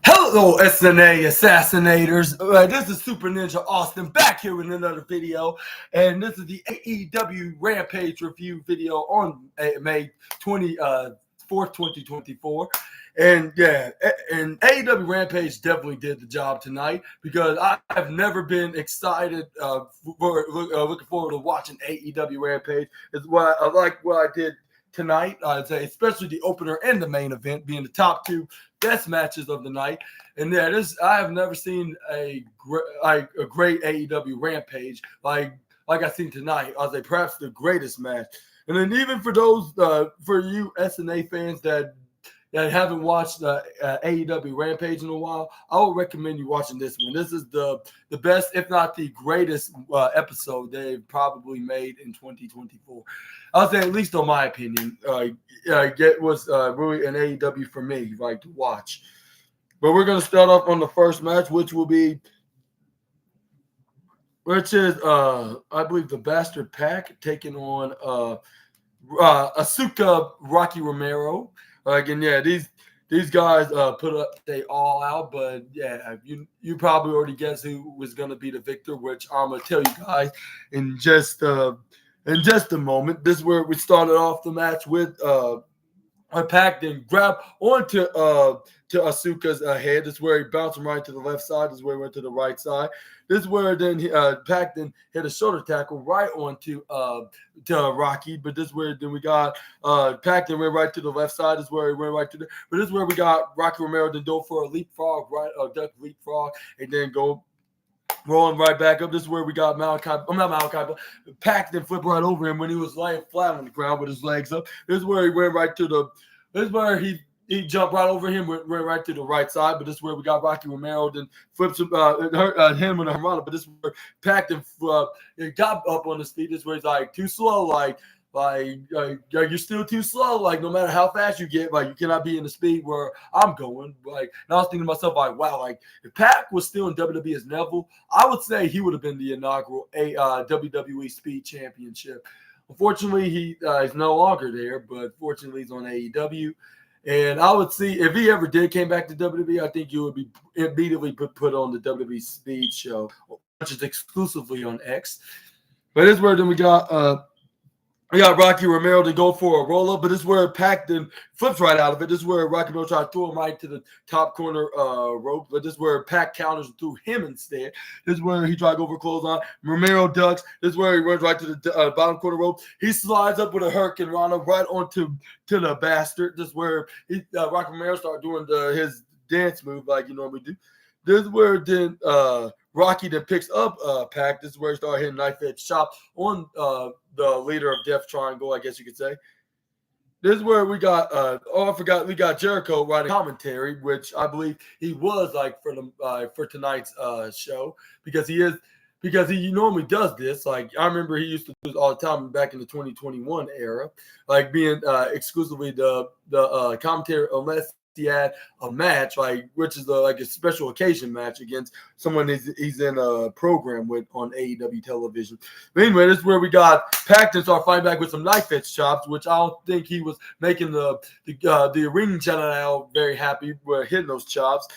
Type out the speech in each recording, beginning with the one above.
Hello, SNA assassinators. This is Super Ninja Austin back here with another video, and this is the AEW Rampage review video on May 24th, 2024. And yeah, and AEW Rampage definitely did the job tonight because I have never been excited looking forward to watching AEW Rampage. Is what I like what I did tonight. I'd say, especially the opener and the main event being the top two best matches of the night. And yeah, I have never seen a great AEW Rampage like I seen tonight. I'd say perhaps the greatest match. And then even for those for you SNA fans that haven't watched AEW Rampage in a while, I would recommend you watching this one. This is the best, if not the greatest episode they've probably made in 2024. I'll say, at least on my opinion, it was really an AEW for me, like, to watch. But we're going to start off on the first match, which is I believe the Bastard Pack taking on Asuka, Rocky Romero. Again, yeah, these guys put up they all out, but yeah, you probably already guess who was going to be the victor, which I'm gonna tell you guys in just a moment. This is where we started off the match with Pac then grab onto to Asuka's head. This is where he bounced him right to the left side. This is where he went to the right side. This is where then Pac then hit a shoulder tackle right onto to Rocky. But this is where then we got Pac then went right to the left side. This is where he went right to the. But this is where we got Rocky Romero then go for a leapfrog, right, duck leapfrog, and then go rolling right back up. This is where we got Malachi. I'm not Malachi, but Pac then flipped right over him when he was laying flat on the ground with his legs up. This is where he went right to the. This is where he jumped right over him, went right to the right side. But this is where we got Rocky Romero, then flips him with a Harmonic. But this is where Pac then got up on his feet. This is where he's like too slow, like you're still too slow. Like, no matter how fast you get, like, you cannot be in the speed where I'm going. Like, and I was thinking to myself, like, wow, like, if Pac was still in WWE as Neville, I would say he would have been the inaugural WWE Speed Championship. Unfortunately, he is no longer there, but fortunately, he's on AEW. And I would see if he ever came back to WWE, I think you would be immediately put on the WWE Speed show, which is exclusively on X. But this is where then we got Rocky Romero to go for a roll-up, but this is where Pac then flips right out of it. This is where Rocky Romero tried to throw him right to the top corner rope, but this is where Pac counters and threw him instead. This is where he tried to go for clothesline. Romero ducks. This is where he runs right to the bottom corner rope. He slides up with a Hurricane Rana right onto the Bastard. This is where Rocky Romero started doing his dance move like you normally do. This is where then Rocky then picks up Pac. This is where he started hitting knife edge chop on the leader of Death Triangle, I guess you could say. This is where we got we got Jericho writing commentary, which I believe he was like for tonight's show because he normally does this. Like, I remember he used to do this all the time back in the 2021 era, like being exclusively the commentary, unless he had a match, like, which is like a special occasion match against someone he's in a program with on AEW television. But anyway, this is where we got Pac to start fighting back with some knife edge chops, which I don't think he was making the arena channel very happy with hitting those chops.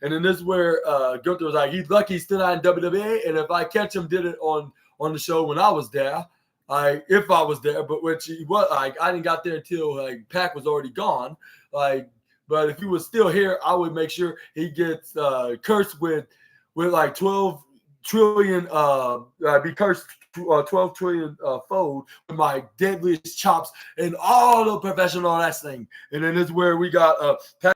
And then this is where Gunther was like, he's lucky he's still not in WWE, and if I catch him, did it on the show when I was there. If I was there, but which he was, like, I didn't got there until like Pac was already gone, like. But if he was still here, I would make sure he gets cursed with like 12 trillion, be cursed 12 trillion fold with my deadliest chops and all the professional wrestling. And then this is where we got Pat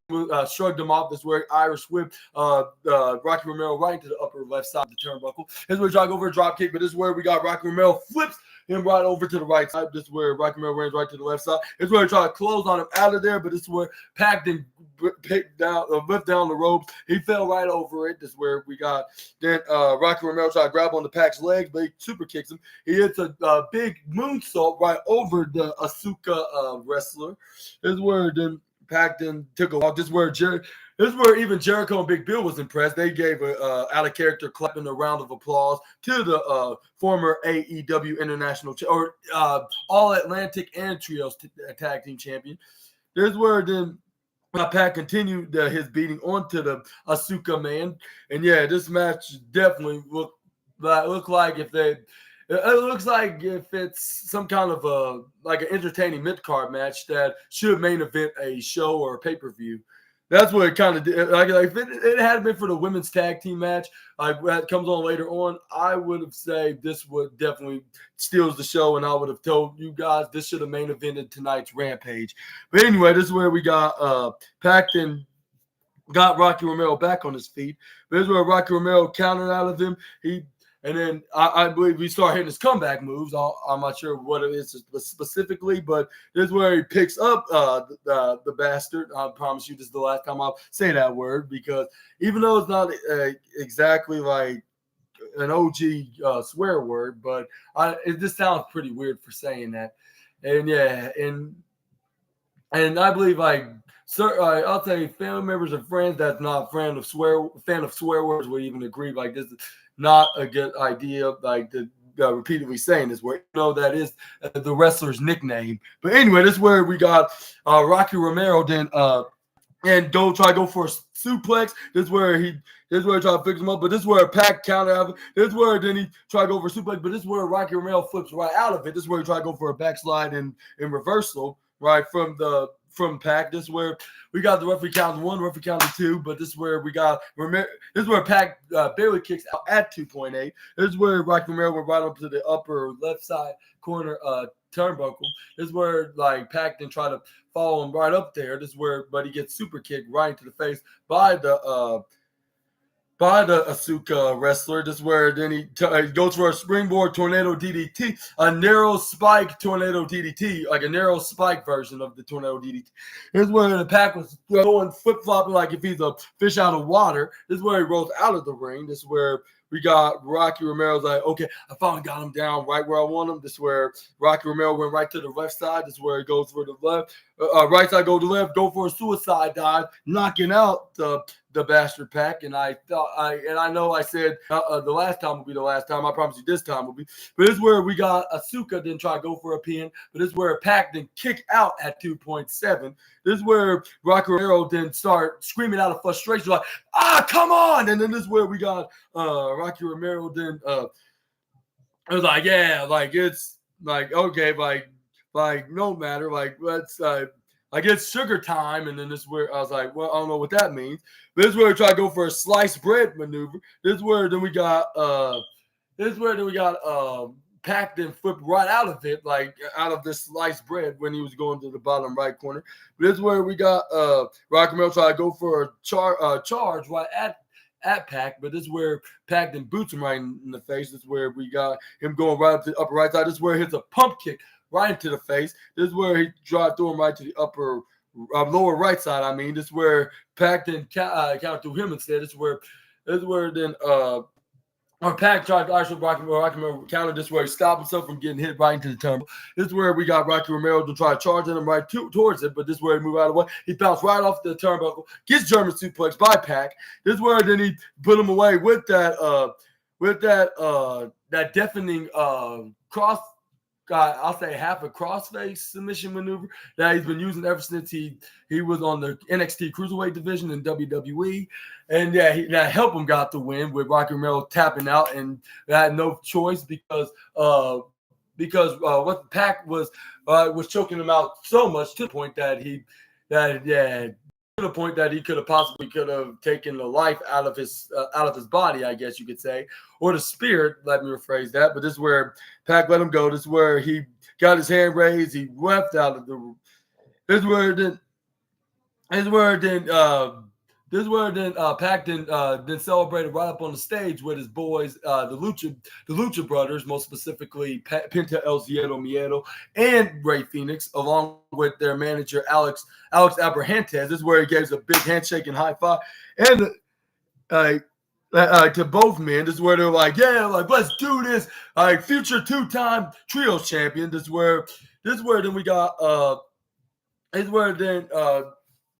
shrugged him off. This is where Irish whipped Rocky Romero right into the upper left side of the turnbuckle. This is where he tried to go for a drop kick, but this is where we got Rocky Romero flips him right over to the right side. This is where Rocky Romero runs right to the left side. This is where he tried to close on him out of there, but this is where Pac then lift down the ropes. He fell right over it. This is where we got then Rocky Romero tried to grab on the Pac's legs, but he super kicks him. He hits a big moonsault right over the Asuka wrestler. This is where then Pac then took a walk. This is where even Jericho and Big Bill was impressed. They gave a out of character clapping a round of applause to the former AEW International All Atlantic and Trios Tag Team Champion. This is where then Pac continued his beating onto the Asuka man, and yeah, this match definitely looked like if they. It looks like if it's some kind of like an entertaining mid card match that should main event a show or a pay per view. That's what it kind of did. Like if it had been for the women's tag team match, like that comes on later on, I would have said this would definitely steals the show, and I would have told you guys this should have main evented tonight's Rampage. But anyway, this is where we got Pac and got Rocky Romero back on his feet. But this is where Rocky Romero countered out of him. And then I believe we start hitting his comeback moves. I'm not sure what it is specifically, but this is where he picks up the bastard. I promise you this is the last time I'll say that word, because even though it's not exactly like an OG swear word, but it just sounds pretty weird for saying that. And yeah, and I believe I'll say family members and friends that's not a fan of swear words would even agree like this is not a good idea, like the repeatedly saying this word. That is the wrestler's nickname. But anyway, this is where we got Rocky Romero then and go for a suplex. This is where he tried to fix him up, but this is where Pac counter out of it. This is where then he tried to go for a suplex, but this is where Rocky Romero flips right out of it. This is where he tried to go for a backslide in reversal, right from Pac. This is where we got the referee counting 1, referee counting 2, but this is where we got this is where Pac barely kicks out at 2.8. This is where Rocky Romero went right up to the upper left side corner turnbuckle. This is where like Pac then try to follow him right up there. This is where but he gets super kicked right into the face by the Asuka wrestler. This is where then he goes for a springboard tornado DDT, a narrow spike tornado DDT, like a narrow spike version of the tornado DDT. This is where the Pac was going flip-flopping like if he's a fish out of water. This is where he rolls out of the ring. This is where we got Rocky Romero's like, okay, I finally got him down right where I want him. This is where Rocky Romero went right to the left side. This is where he goes for the left. Right side, go to the left, go for a suicide dive, knocking out the bastard Pac. And I know I said the last time will be the last time. I promise you this time will be. But this is where we got Asuka then try to go for a pin. But this is where Pac then kick out at 2.7. This is where Rocky Romero then start screaming out of frustration like, come on. And then this is where we got Rocky Romero then it was like, yeah, like it's like, okay, like no matter, like let's like it's sugar time. And then this is where I was like, well, I don't know what that means. But this is where we try to go for a sliced bread maneuver. This is where then we got Pac then flipped right out of it, like out of this sliced bread when he was going to the bottom right corner. But this is where we got Rocky Romero try to go for a charge right at Pac, but this is where Pac then boots him right in the face. This is where we got him going right up to the upper right side. This is where he hits a pump kick right into the face. This is where he tried through him right to the upper lower right side. I mean, this is where Pac then counter through him instead. This is where then Pac tried to actually Rocky Romero counter. This is where he stopped himself from getting hit right into the turnbuckle. This is where we got Rocky Romero to try charging him right towards it, but this is where he moved out of the way. He bounced right off the turnbuckle, gets German suplex by Pac. This is where then he put him away with that deafening cross. I'll say half a crossface submission maneuver that he's been using ever since he was on the NXT Cruiserweight division in WWE. And yeah, that helped him got the win with Rocky Romero tapping out, and had no choice because what Pac was choking him out so much to the point that he could have possibly taken the life out of his body, I guess you could say, or the spirit. Let me rephrase that. But this is where Pac let him go. This is where he got his hand raised. He left out of the room. This is where Pac then celebrated right up on the stage with his boys, the Lucha Brothers, most specifically Penta El Ziedo Miedo and Rey Fenix, along with their manager Alex Abrahantes. This is where he gave a big handshake and high five, and to both men. This is where they're like, yeah, like let's do this. Like future 2-time trios champion. This is where then we got. This is where then